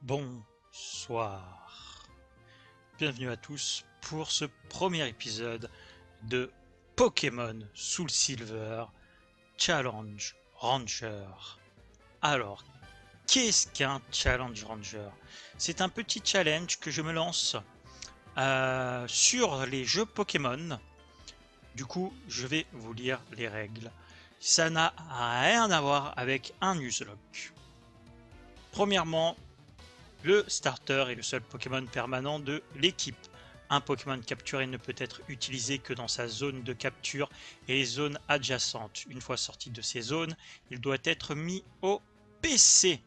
Bonsoir. Bienvenue à tous pour ce premier épisode de Pokémon Soul Silver Challenge Ranger. Alors, qu'est-ce qu'un Challenge Ranger? C'est un petit challenge que je me lance sur les jeux Pokémon. Du coup, je vais vous lire les règles. Ça n'a rien à voir avec un Nuzlocke. Premièrement, le starter est le seul Pokémon permanent de l'équipe. Un Pokémon capturé ne peut être utilisé que dans sa zone de capture et les zones adjacentes. Une fois sorti de ces zones, il doit être mis au PC.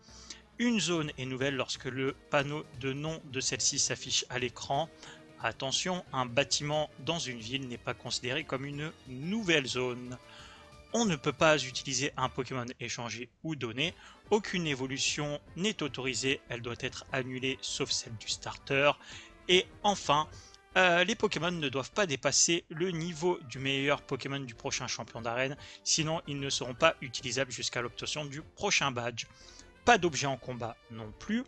Une zone est nouvelle lorsque le panneau de nom de celle-ci s'affiche à l'écran. Attention, un bâtiment dans une ville n'est pas considéré comme une nouvelle zone. On ne peut pas utiliser un Pokémon échangé ou donné. Aucune évolution n'est autorisée. Elle doit être annulée sauf celle du starter. Et enfin, les Pokémon ne doivent pas dépasser le niveau du meilleur Pokémon du prochain champion d'arène. Sinon, ils ne seront pas utilisables jusqu'à l'obtention du prochain badge. Pas d'objets en combat non plus.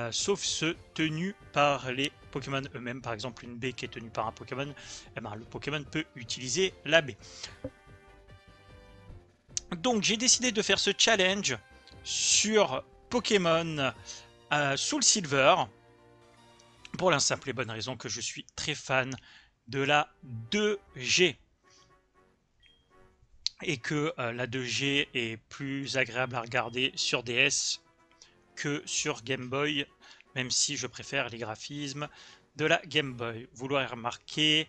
Sauf ceux tenus par les Pokémon eux-mêmes. Par exemple, une baie qui est tenue par un Pokémon. Eh ben, le Pokémon peut utiliser la baie. Donc j'ai décidé de faire ce challenge sur Pokémon Soul Silver pour la simple et bonne raison que je suis très fan de la 2G et que la 2G est plus agréable à regarder sur DS que sur Game Boy, même si je préfère les graphismes de la Game Boy. Vous l'aurez remarqué,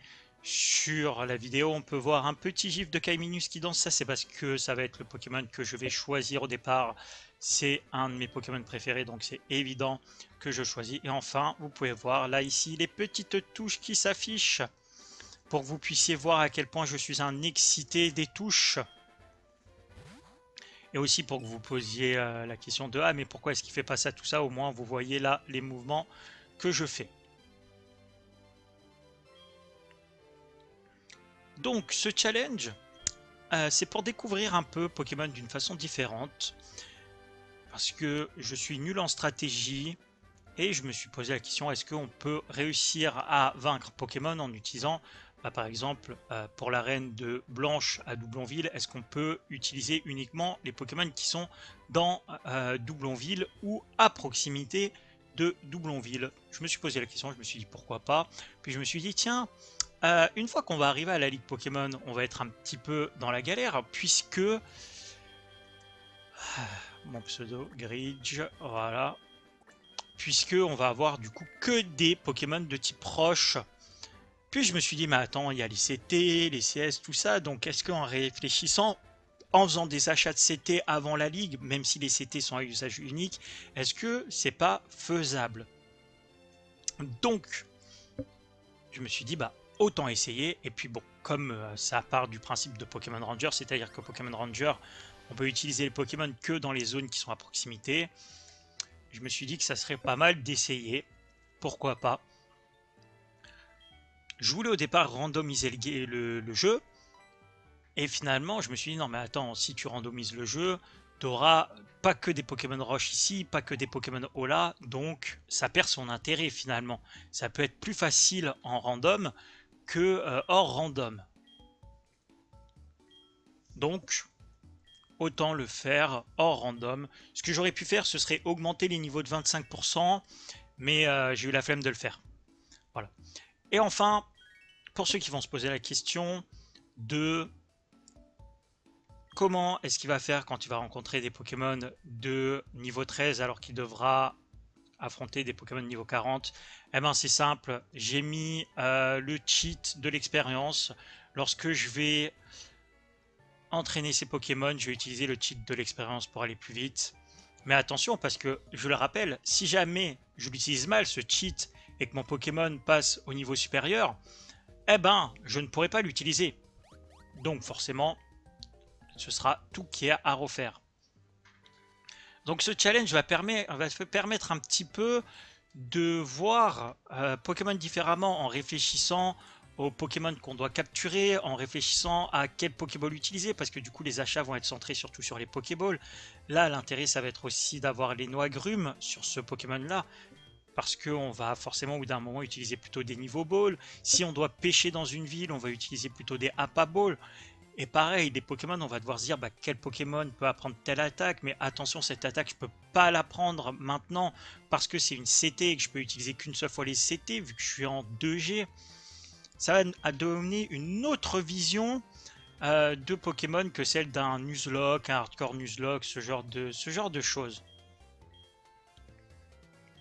sur la vidéo, on peut voir un petit gif de Kaiminus qui danse. Ça, c'est parce que ça va être le Pokémon que je vais choisir au départ. C'est un de mes Pokémon préférés, donc c'est évident que je choisis. Et enfin, vous pouvez voir là, ici, les petites touches qui s'affichent pour que vous puissiez voir à quel point je suis un excité des touches. Et aussi pour que vous posiez la question de « Ah, mais pourquoi est-ce qu'il fait pas ça, tout ça ?» Au moins, vous voyez là les mouvements que je fais. Donc ce challenge, c'est pour découvrir un peu Pokémon d'une façon différente. Parce que je suis nul en stratégie. Et je me suis posé la question, est-ce qu'on peut réussir à vaincre Pokémon en utilisant, par exemple, pour l'arène de Blanche à Doublonville, est-ce qu'on peut utiliser uniquement les Pokémon qui sont dans Doublonville ou à proximité de Doublonville? Je me suis posé la question, je me suis dit pourquoi pas. Puis je me suis dit, tiens, une fois qu'on va arriver à la Ligue Pokémon, on va être un petit peu dans la galère, puisque... Mon pseudo, Gridge, voilà. Puisque on va avoir du coup que des Pokémon de type roche. Puis je me suis dit, mais attends, il y a les CT, les CS, tout ça, donc est-ce qu'en réfléchissant, en faisant des achats de CT avant la Ligue, même si les CT sont à usage unique, est-ce que c'est pas faisable? Donc, je me suis dit, bah, autant essayer. Et puis bon, comme ça part du principe de Pokémon Ranger, c'est-à-dire que Pokémon Ranger, on peut utiliser les Pokémon que dans les zones qui sont à proximité, je me suis dit que ça serait pas mal d'essayer. Pourquoi pas? Je voulais au départ randomiser le jeu. Et finalement, je me suis dit, non mais attends, si tu randomises le jeu, t'auras pas que des Pokémon Roche ici, pas que des Pokémon Ola, donc ça perd son intérêt finalement. Ça peut être plus facile en random que hors random. Donc, autant le faire hors random. Ce que j'aurais pu faire, ce serait augmenter les niveaux de 25%, mais j'ai eu la flemme de le faire. Voilà. Et enfin, pour ceux qui vont se poser la question de comment est-ce qu'il va faire quand il va rencontrer des Pokémon de niveau 13 alors qu'il devra affronter des Pokémon de niveau 40, eh ben c'est simple, j'ai mis le cheat de l'expérience. Lorsque je vais entraîner ces Pokémon, je vais utiliser le cheat de l'expérience pour aller plus vite. Mais attention, parce que, je le rappelle, si jamais je l'utilise mal, ce cheat, et que mon Pokémon passe au niveau supérieur, eh ben, je ne pourrai pas l'utiliser. Donc forcément, ce sera tout qui est à refaire. Donc ce challenge va permettre un petit peu de voir Pokémon différemment en réfléchissant aux Pokémon qu'on doit capturer en réfléchissant à quel Pokéball utiliser, parce que du coup les achats vont être centrés surtout sur les Pokéballs. Là, l'intérêt, ça va être aussi d'avoir les noix agrumes sur ce Pokémon-là, parce qu'on va forcément au bout d'un moment utiliser plutôt des niveaux balls. Si on doit pêcher dans une ville, on va utiliser plutôt des Appa Balls. Et pareil, des Pokémon, on va devoir se dire quel Pokémon peut apprendre telle attaque, mais attention, cette attaque, je peux pas l'apprendre maintenant parce que c'est une CT et que je peux utiliser qu'une seule fois les CT vu que je suis en 2G. Ça va donner une autre vision de Pokémon que celle d'un Nuzlocke, un Hardcore Nuzlocke, ce genre de choses.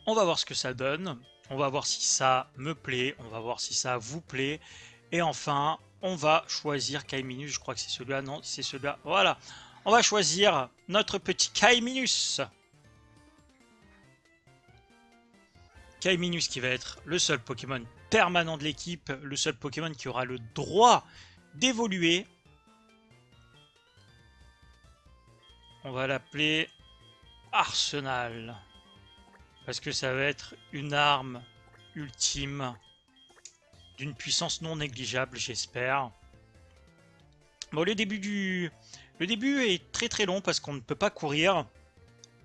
On va voir ce que ça donne, on va voir si ça me plaît, on va voir si ça vous plaît, et enfin, on va choisir Kaiminus, je crois que c'est celui-là, non, c'est celui-là, voilà. On va choisir notre petit Kaiminus. Kaiminus qui va être le seul Pokémon permanent de l'équipe, le seul Pokémon qui aura le droit d'évoluer. On va l'appeler Arsenal. Parce que ça va être une arme ultime d'une puissance non négligeable, j'espère. Bon, le début est très très long parce qu'on ne peut pas courir.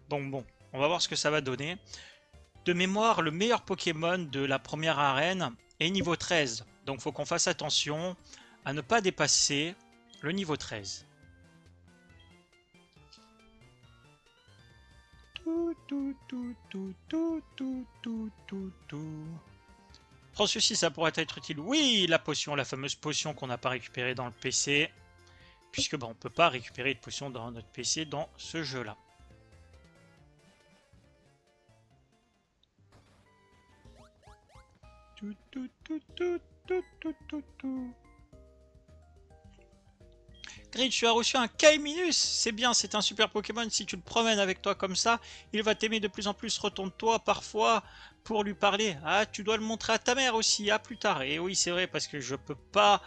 Donc bon, on va voir ce que ça va donner. De mémoire, le meilleur Pokémon de la première arène est niveau 13. Donc faut qu'on fasse attention à ne pas dépasser le niveau 13. Prends ceci, ça pourrait être utile. Oui, la potion, la fameuse potion qu'on n'a pas récupérée dans le PC. Puisque on ne peut pas récupérer de potion dans notre PC dans ce jeu-là. Grid, tu as reçu un Kaiminus. C'est bien, c'est un super Pokémon. Si tu le promènes avec toi comme ça, il va t'aimer de plus en plus. Retourne-toi parfois pour lui parler. Ah, tu dois le montrer à ta mère aussi. À plus tard. Et oui, c'est vrai, parce que je peux pas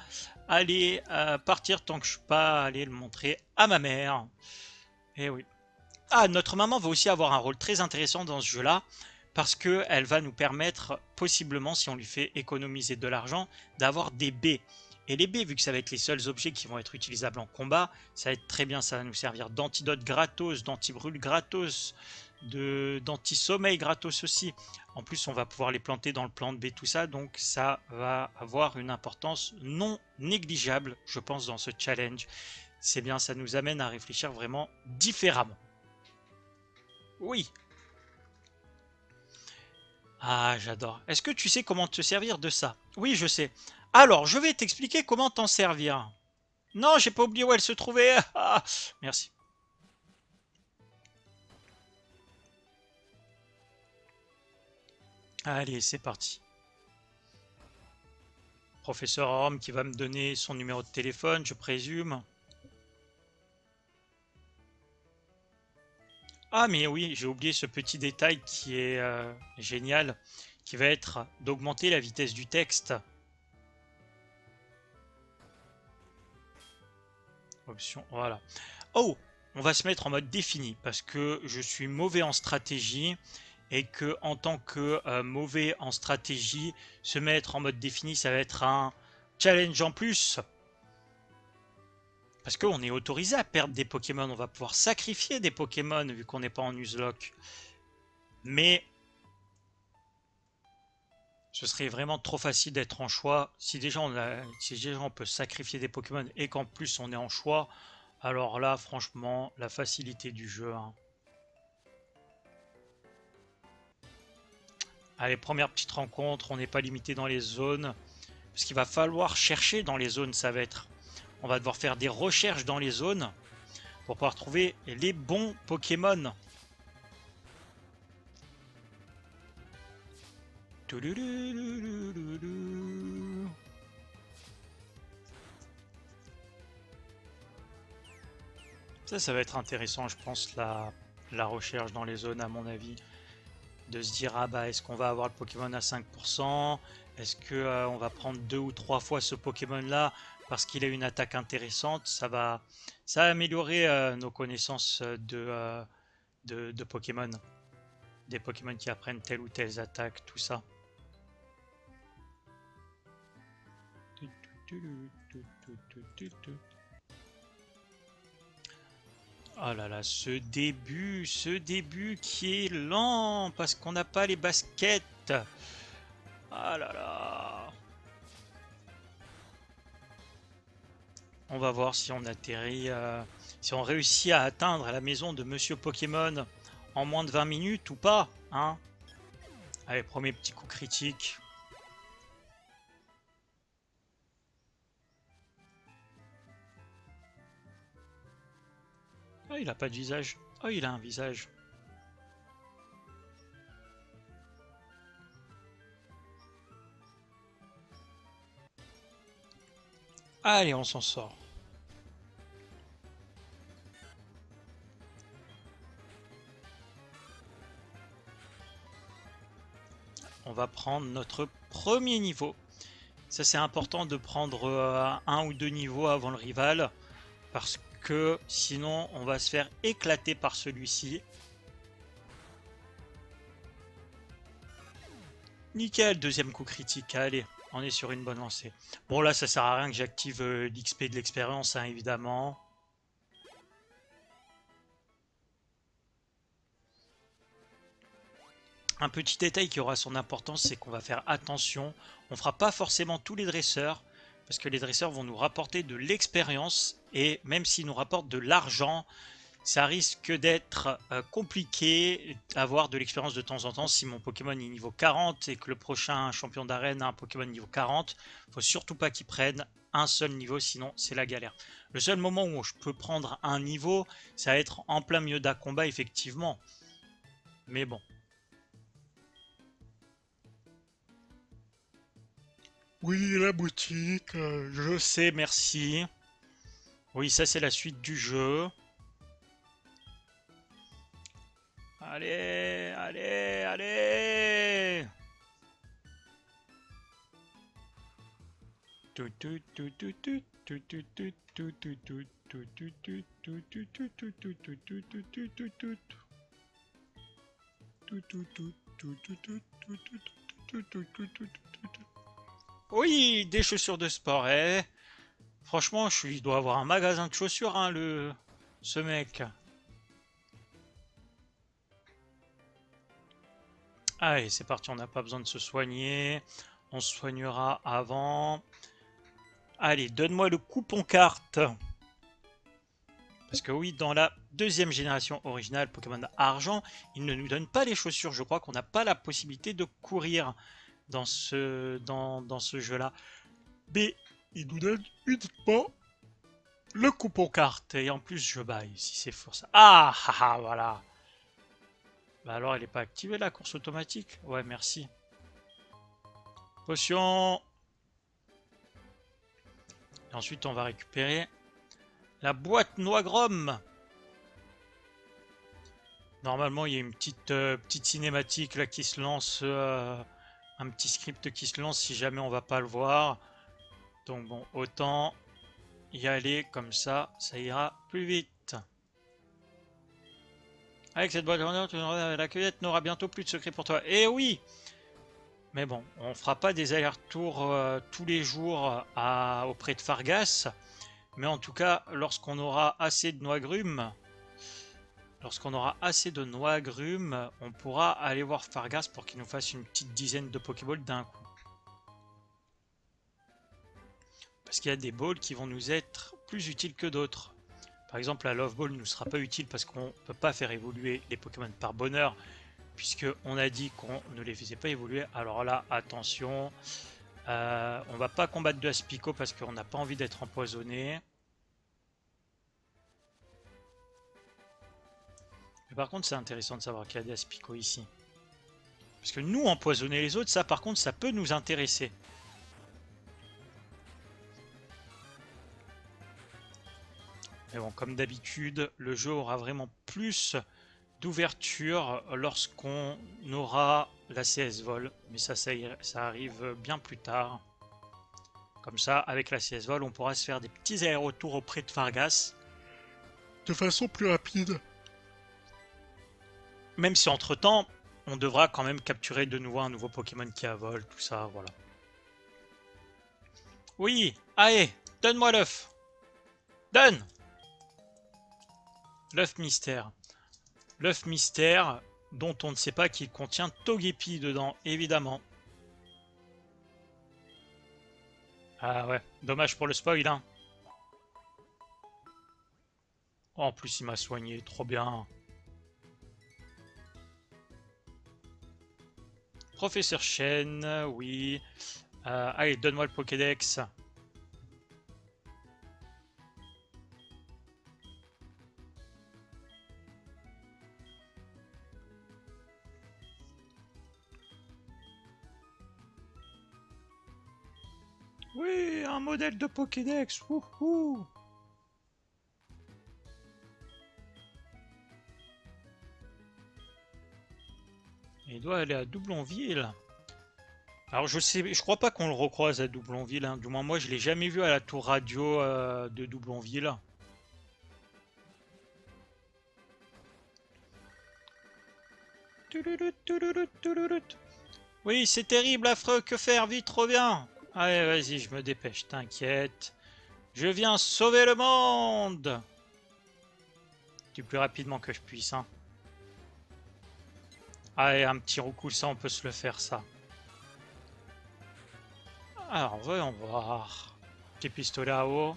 aller partir tant que je suis pas allé le montrer à ma mère. Et oui. Ah, notre maman va aussi avoir un rôle très intéressant dans ce jeu-là. Parce qu'elle va nous permettre, possiblement, si on lui fait économiser de l'argent, d'avoir des baies. Et les baies, vu que ça va être les seuls objets qui vont être utilisables en combat, ça va être très bien, ça va nous servir d'antidote gratos, d'anti-brûle gratos, d'anti-sommeil gratos aussi. En plus, on va pouvoir les planter dans le plan de baie, tout ça, donc ça va avoir une importance non négligeable, je pense, dans ce challenge. C'est bien, ça nous amène à réfléchir vraiment différemment. Oui. Ah, j'adore. Est-ce que tu sais comment te servir de ça? Oui, je sais. Alors, je vais t'expliquer comment t'en servir. Non, j'ai pas oublié où elle se trouvait. Ah, merci. Allez, c'est parti. Professeur Orm qui va me donner son numéro de téléphone, je présume. Ah, mais oui, j'ai oublié ce petit détail qui est génial, qui va être d'augmenter la vitesse du texte. Option, voilà. Oh, on va se mettre en mode défini parce que je suis mauvais en stratégie et que en tant que mauvais en stratégie, se mettre en mode défini, ça va être un challenge en plus. Parce qu'on est autorisé à perdre des Pokémon, on va pouvoir sacrifier des Pokémon vu qu'on n'est pas en Nuzlocke. Mais ce serait vraiment trop facile d'être en choix. Si déjà on peut sacrifier des Pokémon et qu'en plus on est en choix, alors là franchement la facilité du jeu. Hein. Allez, première petite rencontre, on n'est pas limité dans les zones. Parce qu'il va falloir chercher dans les zones, ça va être. On va devoir faire des recherches dans les zones pour pouvoir trouver les bons Pokémon. Ça va être intéressant, je pense, la recherche dans les zones, à mon avis. De se dire, ah bah, est-ce qu'on va avoir le Pokémon à 5%? Est-ce que on va prendre 2 ou 3 fois ce Pokémon-là parce qu'il a une attaque intéressante? Ça va améliorer nos connaissances de Pokémon. Des Pokémon qui apprennent telle ou telle attaque, tout ça. Oh là là, ce début qui est lent parce qu'on n'a pas les baskets. Ah là là. On va voir si on atterrit, si on réussit à atteindre la maison de Monsieur Pokémon en moins de 20 minutes ou pas, hein. Allez, premier petit coup critique. Oh, il a pas de visage. Oh, il a un visage. Allez, on s'en sort. On va prendre notre premier niveau. Ça, c'est important de prendre un ou deux niveaux avant le rival, parce que sinon, on va se faire éclater par celui-ci. Nickel, deuxième coup critique. Allez, on est sur une bonne lancée. Bon, là, ça sert à rien que j'active l'XP de l'expérience, hein, évidemment. Un petit détail qui aura son importance, c'est qu'on va faire attention. On ne fera pas forcément tous les dresseurs, parce que les dresseurs vont nous rapporter de l'expérience, et même s'ils nous rapportent de l'argent, ça risque d'être compliqué d'avoir de l'expérience de temps en temps. Si mon Pokémon est niveau 40 et que le prochain champion d'arène a un Pokémon niveau 40, faut surtout pas qu'il prenne un seul niveau, sinon c'est la galère. Le seul moment où je peux prendre un niveau, ça va être en plein milieu d'un combat, effectivement. Mais bon. Oui, la boutique, je sais, merci. Oui, ça c'est la suite du jeu. Allez, allez, allez. Oui, des chaussures de sport. Eh. Franchement, il doit avoir un magasin de chaussures, hein, ce mec. Allez, c'est parti, on n'a pas besoin de se soigner. On se soignera avant. Allez, donne-moi le coupon carte. Parce que oui, dans la deuxième génération originale Pokémon Argent, il ne nous donne pas les chaussures. Je crois qu'on n'a pas la possibilité de courir dans ce jeu-là. Mais il nous donne uniquement le coupon carte. Et en plus, je baille si c'est fort ça. Ah, ah, ah, voilà. Bah alors, elle n'est pas activée la course automatique? Ouais, merci. Potion. Et ensuite, on va récupérer la boîte Noigrom. Normalement, il y a une petite cinématique là qui se lance, un petit script qui se lance si jamais on va pas le voir. Donc bon, autant y aller comme ça ira plus vite. Avec cette boîte la cueillette n'aura bientôt plus de secrets pour toi. Eh oui! Mais bon, on fera pas des allers-retours tous les jours auprès de Fargas. Mais en tout cas, lorsqu'on aura assez de noix agrumes, on pourra aller voir Fargas pour qu'il nous fasse une petite dizaine de Pokéballs d'un coup. Parce qu'il y a des balls qui vont nous être plus utiles que d'autres. Par exemple, la Love Ball ne nous sera pas utile parce qu'on ne peut pas faire évoluer les Pokémon par bonheur, puisqu'on a dit qu'on ne les faisait pas évoluer. Alors là, attention, on va pas combattre de Aspico parce qu'on n'a pas envie d'être empoisonné. Mais par contre, c'est intéressant de savoir qu'il y a des Aspico ici. Parce que nous, empoisonner les autres, ça par contre, ça peut nous intéresser. Mais bon, comme d'habitude, le jeu aura vraiment plus d'ouverture lorsqu'on aura la CS Vol. Mais ça arrive bien plus tard. Comme ça, avec la CS Vol, on pourra se faire des petits allers-retours auprès de Fargas de façon plus rapide. Même si entre-temps, on devra quand même capturer de nouveau un nouveau Pokémon qui a vol, tout ça, voilà. Oui, Allez, donne-moi l'œuf. Donne! L'œuf mystère. L'œuf mystère dont on ne sait pas qu'il contient Togepi dedans, évidemment. Ah ouais, dommage pour le spoil, hein. Oh, en plus, il m'a soigné, trop bien. Professeur Chen, oui. Allez, donne-moi le Pokédex. Oui, un modèle de Pokédex. Wouhou. Il doit aller à Doublonville. Alors je crois pas qu'on le recroise à Doublonville, hein. Du moins moi je l'ai jamais vu à la tour radio de Doublonville. Oui, c'est terrible, affreux, que faire, vite, reviens. Allez, vas-y, je me dépêche, t'inquiète. Je viens sauver le monde. Du plus rapidement que je puisse, hein. Allez, un petit roucou, ça, on peut se le faire, ça. Alors, voyons voir. Petit pistolet à eau.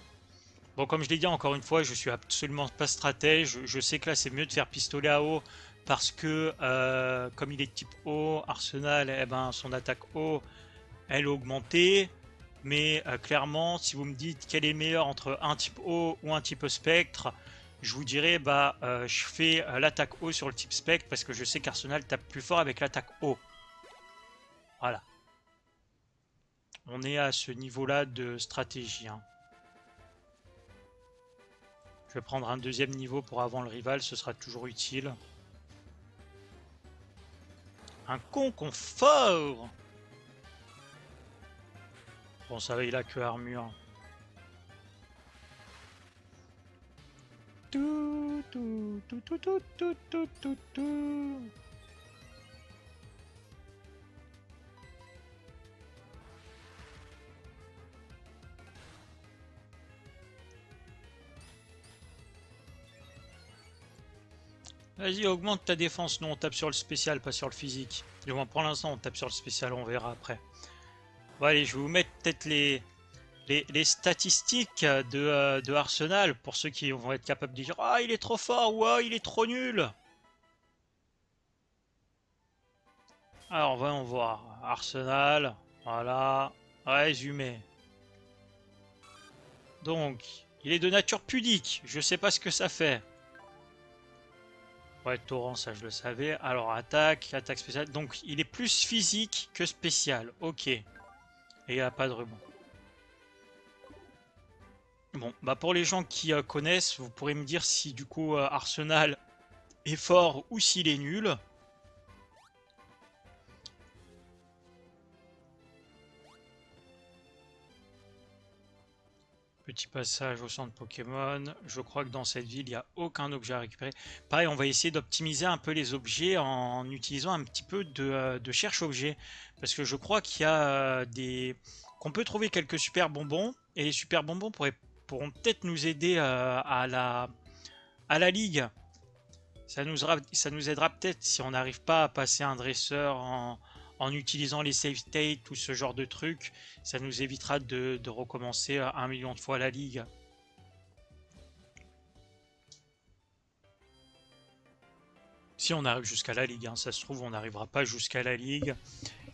Bon, comme je l'ai dit encore une fois, je suis absolument pas stratège. Je sais que là, c'est mieux de faire pistolet à eau parce que, comme il est type eau, Arsenal, eh ben, son attaque eau, elle est augmentée. Mais clairement, si vous me dites quel est le meilleur entre un type eau ou un type spectre, je vous dirais, bah, je fais l'attaque eau sur le type spectre parce que je sais qu'Arsenal tape plus fort avec l'attaque eau. Voilà. On est à ce niveau-là de stratégie, hein. Je vais prendre un deuxième niveau pour avant le rival, ce sera toujours utile. Un conconfort. Bon, ça va, il a que armure. Tout, tout, tout, tout, tout, tout, tout, tout, tout. Vas-y, augmente ta défense. Nous, on tape sur le spécial, pas sur le physique. Du moins, pour l'instant, on tape sur le spécial, on verra après. Bon, allez, je vais vous mettre peut-être les statistiques de Arsenal pour ceux qui vont être capables de dire ah, il est trop fort ou ah, il est trop nul. Alors, voyons voir. Arsenal, voilà. Résumé. Donc, il est de nature pudique. Je sais pas ce que ça fait. Ouais, torrent, ça je le savais. Alors, attaque spéciale. Donc, il est plus physique que spécial. Ok. Et il n'y a pas de rebond. Bon, bah pour les gens qui connaissent, vous pourrez me dire si du coup Arsenal est fort ou s'il est nul. Petit passage au centre Pokémon. Je crois que dans cette ville, il n'y a aucun objet à récupérer. Pareil, on va essayer d'optimiser un peu les objets en utilisant un petit peu de cherche-objet. Parce que je crois qu'il y a qu'on peut trouver quelques super bonbons. Et les super bonbons pourront peut-être nous aider à la ligue. Ça nous aidera peut-être si on n'arrive pas à passer un dresseur en utilisant les save states ou ce genre de trucs. Ça nous évitera de recommencer 1 million de fois la ligue. Si on arrive jusqu'à la ligue, hein. Ça se trouve on n'arrivera pas jusqu'à la ligue.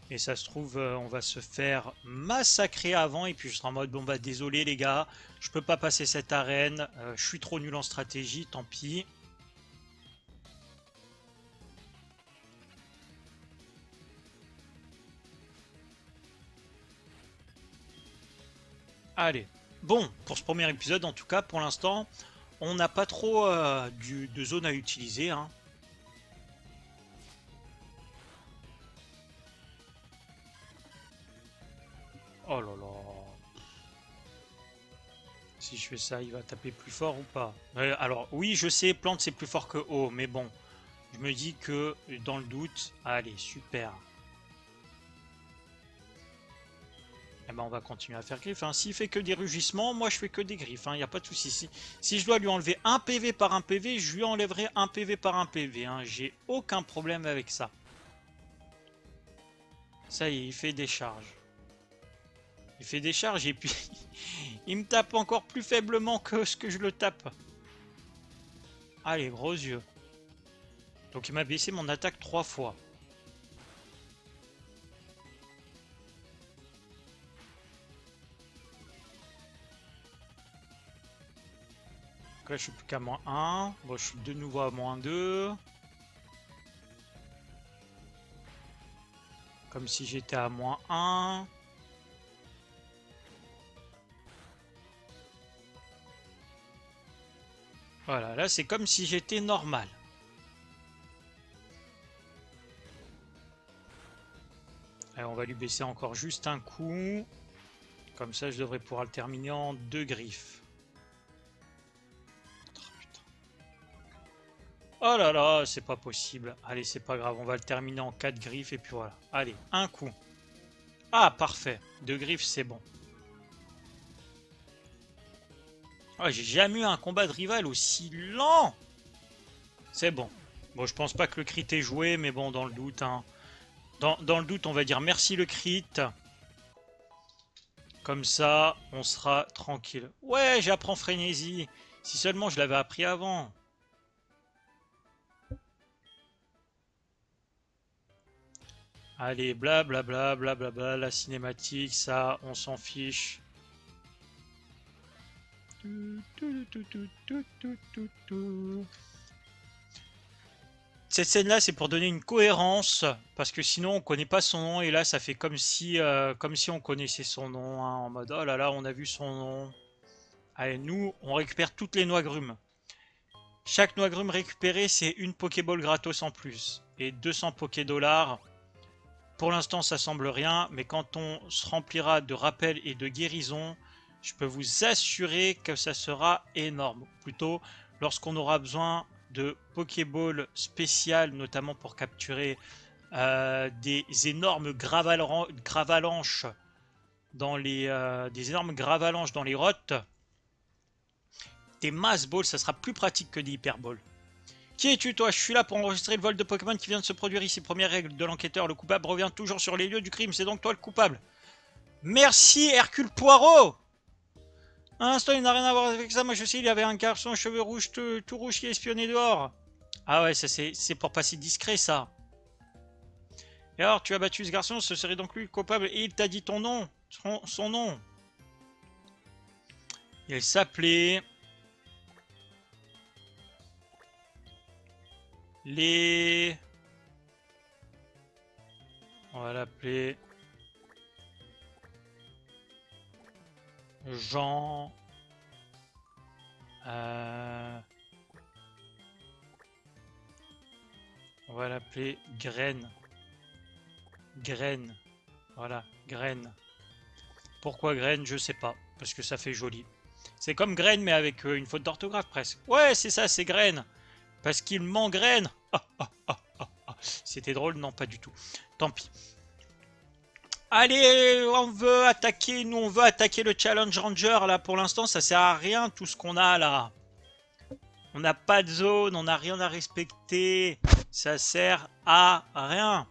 Et ça se trouve on va se faire massacrer avant. Et puis je serai en mode bon bah désolé les gars, je peux pas passer cette arène. Je suis trop nul en stratégie, tant pis. Allez. Bon, pour ce premier épisode, en tout cas, pour l'instant, on n'a pas trop de zone à utiliser, hein. Oh là là. Si je fais ça, il va taper plus fort ou pas? Alors, oui, je sais, plante c'est plus fort que eau, mais bon. Je me dis que, dans le doute, allez, super. Eh ben on va continuer à faire griffe. Hein. S'il fait que des rugissements, moi je fais que des griffes. Il n'y a pas de souci. Si je dois lui enlever un PV par un PV, je lui enlèverai un PV par un PV. Hein. J'ai aucun problème avec ça. Ça y est, il fait des charges. Il fait des charges et puis il me tape encore plus faiblement que ce que je le tape. Allez, gros yeux. Donc il m'a baissé mon attaque 3 fois. Donc là je suis plus qu'à moins 1. Bon, je suis de nouveau à moins 2. Comme si j'étais à moins 1. Voilà, là c'est comme si j'étais normal. Allez, on va lui baisser encore juste un coup. Comme ça je devrais pouvoir le terminer en 2 griffes. Oh là là, c'est pas possible. Allez, c'est pas grave, on va le terminer en 4 griffes et puis voilà. Allez, un coup. Ah, parfait. 2 griffes, c'est bon. Ah, j'ai jamais eu un combat de rival aussi lent. C'est bon. Bon, je pense pas que le crit est joué, mais bon, dans le doute, hein. Dans le doute, on va dire merci le crit. Comme ça, on sera tranquille. Ouais, j'apprends frénésie. Si seulement je l'avais appris avant. Allez, blablabla, blablabla, la cinématique, ça, on s'en fiche. Cette scène-là, c'est pour donner une cohérence, parce que sinon on connaît pas son nom, et là ça fait comme si on connaissait son nom, hein, en mode oh là là, on a vu son nom. Allez, nous, on récupère toutes les noix grumes. Chaque noix grume récupérée, c'est une Pokéball gratos en plus, et 200 Pokédollars. Pour l'instant, ça semble rien, mais quand on se remplira de rappels et de guérisons, je peux vous assurer que ça sera énorme. Plutôt, lorsqu'on aura besoin de Pokéball spéciales, notamment pour capturer des énormes gravalanches dans les rottes, des Mass Balls, ça sera plus pratique que des Hyper Balls. Qui es-tu, toi? Je suis là pour enregistrer le vol de Pokémon qui vient de se produire ici. Première règle de l'enquêteur, le coupable revient toujours sur les lieux du crime. C'est donc toi le coupable. Merci, Hercule Poirot. À l'instant, il n'a rien à voir avec ça. Moi, je sais, il y avait un garçon aux cheveux rouges, tout rouge qui espionnait dehors. Ah ouais, ça c'est pour passer discret, ça. Et alors, tu as battu ce garçon, ce serait donc lui le coupable. Et il t'a dit ton nom, son nom. Il s'appelait... On va l'appeler... Jean... On va l'appeler Graine. Graine. Voilà, Graine. Pourquoi Graine, je sais pas. Parce que ça fait joli. C'est comme Graine, mais avec une faute d'orthographe presque. Ouais, c'est ça, c'est Graine. Parce qu'il m'engraine. C'était drôle, non, pas du tout. Tant pis. Allez, on veut attaquer, nous on veut attaquer le Challenge Ranger. Là, pour l'instant, ça sert à rien tout ce qu'on a là. On n'a pas de zone, on n'a rien à respecter. Ça sert à rien.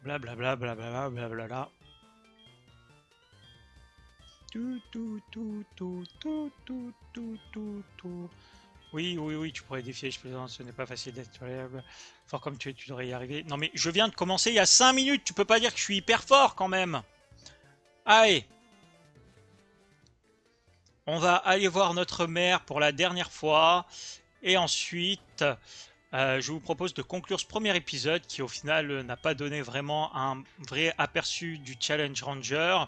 Blablabla, blablabla, blablabla. Oui, tu pourrais défier, je plaisante, ce n'est pas facile d'être fort comme tu es, tu devrais y arriver. Non mais je viens de commencer il y a 5 minutes, tu peux pas dire que je suis hyper fort quand même. Allez. On va aller voir notre mère pour la dernière fois. Et ensuite, je vous propose de conclure ce premier épisode qui au final n'a pas donné vraiment un vrai aperçu du Challenge Ranger.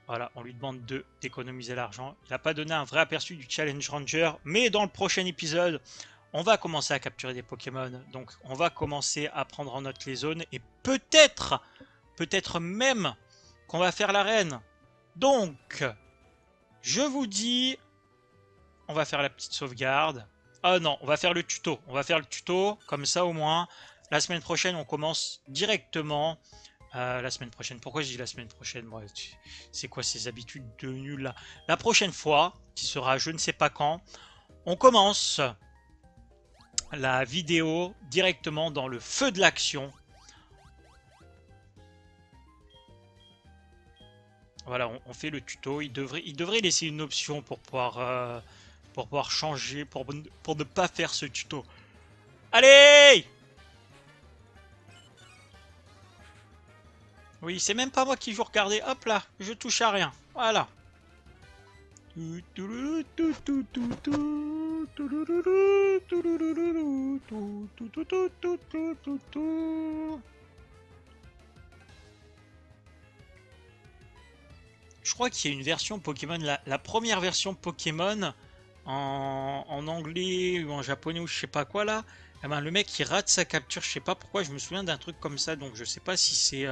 Voilà, on lui demande d'économiser l'argent. Il n'a pas donné un vrai aperçu du Challenge Ranger. Mais dans le prochain épisode, on va commencer à capturer des Pokémon. Donc on va commencer à prendre en note les zones. Et peut-être même qu'on va faire l'arène. Donc, je vous dis, on va faire la petite sauvegarde. Ah non, on va faire le tuto. On va faire le tuto, comme ça au moins. la semaine prochaine, on commence directement. La semaine prochaine. Pourquoi je dis la semaine prochaine? Moi, c'est quoi ces habitudes de nul là? La prochaine fois, qui sera je ne sais pas quand, on commence la vidéo directement dans le feu de l'action. Voilà, on fait le tuto. Il devrait laisser une option pour pouvoir changer, pour ne pas faire ce tuto. Allez! Oui, c'est même pas moi qui joue, regardez, hop là, je touche à rien, voilà. Je crois qu'il y a une version Pokémon, la première version Pokémon en anglais ou en japonais ou je sais pas quoi là. Eh ben, le mec il rate sa capture, je sais pas pourquoi, je me souviens d'un truc comme ça, donc je sais pas si c'est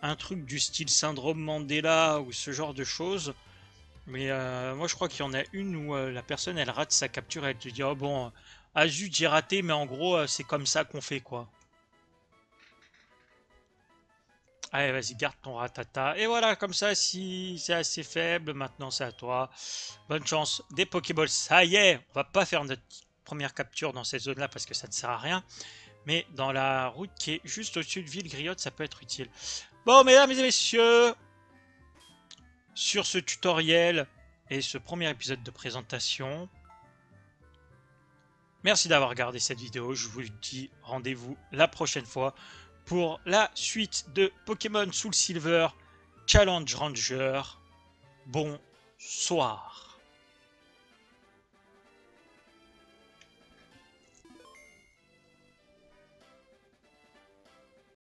un truc du style syndrome Mandela ou ce genre de choses. Mais moi je crois qu'il y en a une où la personne elle rate sa capture et elle te dit oh bon, ah zut j'ai raté, mais en gros c'est comme ça qu'on fait quoi. Allez, vas-y, garde ton ratata. Et voilà, comme ça, si c'est assez faible, maintenant c'est à toi. Bonne chance. Des Pokéballs, ça y est. On va pas faire notre première capture dans cette zone-là parce que ça ne sert à rien. Mais dans la route qui est juste au-dessus de Ville-Griotte, ça peut être utile. Bon, mesdames et messieurs, sur ce tutoriel et ce premier épisode de présentation, merci d'avoir regardé cette vidéo. Je vous dis rendez-vous la prochaine fois pour la suite de Pokémon Soul Silver Challenge Ranger. Bonsoir.